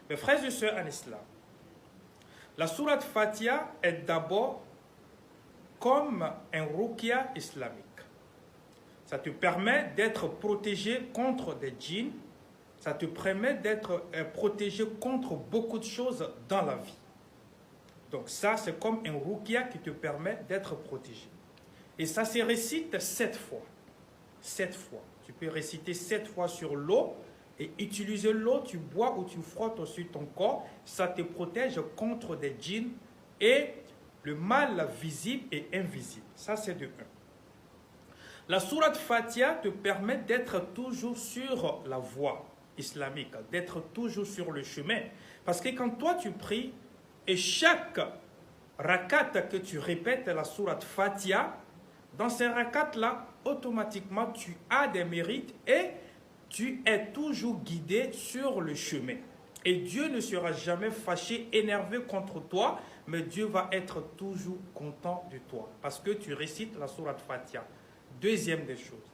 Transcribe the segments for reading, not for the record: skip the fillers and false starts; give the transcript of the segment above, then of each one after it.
Mes frères et sœurs en islam, la sourate Fatiha est d'abord comme un ruqya islamique. Ça te permet d'être protégé contre des djinns. Ça te permet d'être protégé contre beaucoup de choses dans la vie. Donc ça, c'est comme un ruqya qui te permet d'être protégé. Et ça se récite 7 fois. 7 fois. Tu peux réciter 7 fois sur l'eau et utiliser l'eau, tu bois ou tu frottes aussi ton corps. Ça te protège contre des djinns et le mal visible et invisible. Ça, c'est de 1. La sourate Fatiha te permet d'être toujours sur la voie islamique, d'être toujours sur le chemin. Parce que quand toi tu pries, et chaque rakat que tu répètes la sourate Fatiha, dans ces rakats-là, automatiquement tu as des mérites et tu es toujours guidé sur le chemin. Et Dieu ne sera jamais fâché, énervé contre toi, mais Dieu va être toujours content de toi. Parce que tu récites la sourate Fatiha. Deuxième des choses.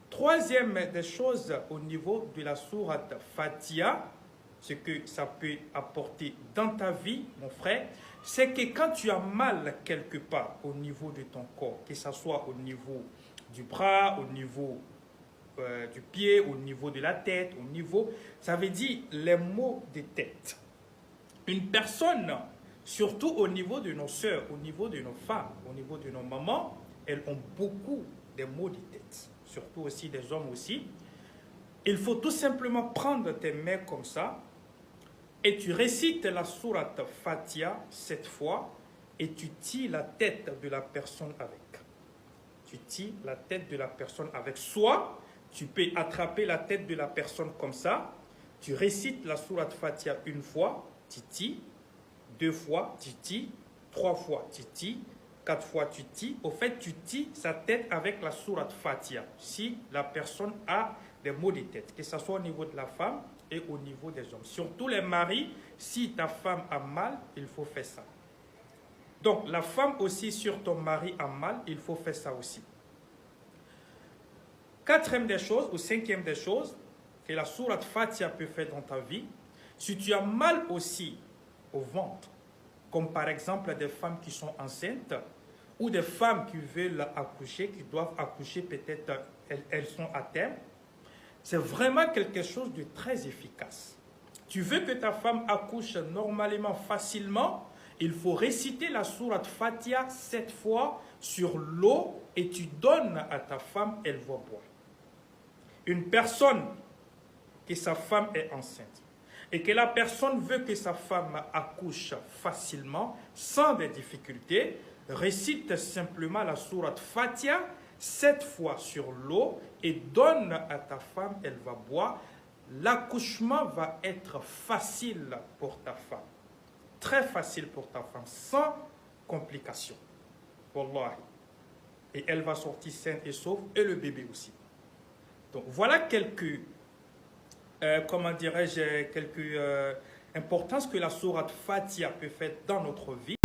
Troisième des choses au niveau de la sourate Fatiha, ce que ça peut apporter dans ta vie, mon frère, c'est que quand tu as mal quelque part au niveau de ton corps, que ce soit au niveau du bras, au niveau du pied, au niveau de la tête, au niveau, ça veut dire les maux de tête. Une personne, surtout au niveau de nos sœurs, au niveau de nos femmes, au niveau de nos mamans, elles ont beaucoup des maux de tête, surtout aussi des hommes aussi. Il faut tout simplement prendre tes mains comme ça et tu récites la sourate Fatiha 7 fois et tu tires la tête de la personne avec. Tu tires la tête de la personne avec. Soit tu peux attraper la tête de la personne comme ça, tu récites la sourate Fatiha 1 fois, tu tires, 2 fois, tu tires, 3 fois, tu tires, 4 fois tu tires. Au fait, tu tires sa tête avec la sourate Fatiha. Si la personne a des maux de tête, que ce soit au niveau de la femme et au niveau des hommes. Surtout les maris, si ta femme a mal, il faut faire ça. Donc, la femme aussi, sur ton mari a mal, il faut faire ça aussi. Quatrième des choses, ou cinquième des choses, que la sourate Fatiha peut faire dans ta vie, si tu as mal aussi au ventre, comme par exemple des femmes qui sont enceintes, ou des femmes qui veulent accoucher, qui doivent accoucher, peut-être elles sont à terme, c'est vraiment quelque chose de très efficace. Tu veux que ta femme accouche normalement, facilement, il faut réciter la sourate Fatiha 7 fois sur l'eau et tu donnes à ta femme, elle va boire. Une personne que sa femme est enceinte et que la personne veut que sa femme accouche facilement, sans des difficultés, récite simplement la sourate Fatiha 7 fois sur l'eau et donne à ta femme, elle va boire. L'accouchement va être facile pour ta femme. Très facile pour ta femme, sans complications. Wallahi. Et elle va sortir saine et sauve, et le bébé aussi. Donc voilà quelques, comment dirais-je, quelques importances que la sourate Fatiha peut faire dans notre vie.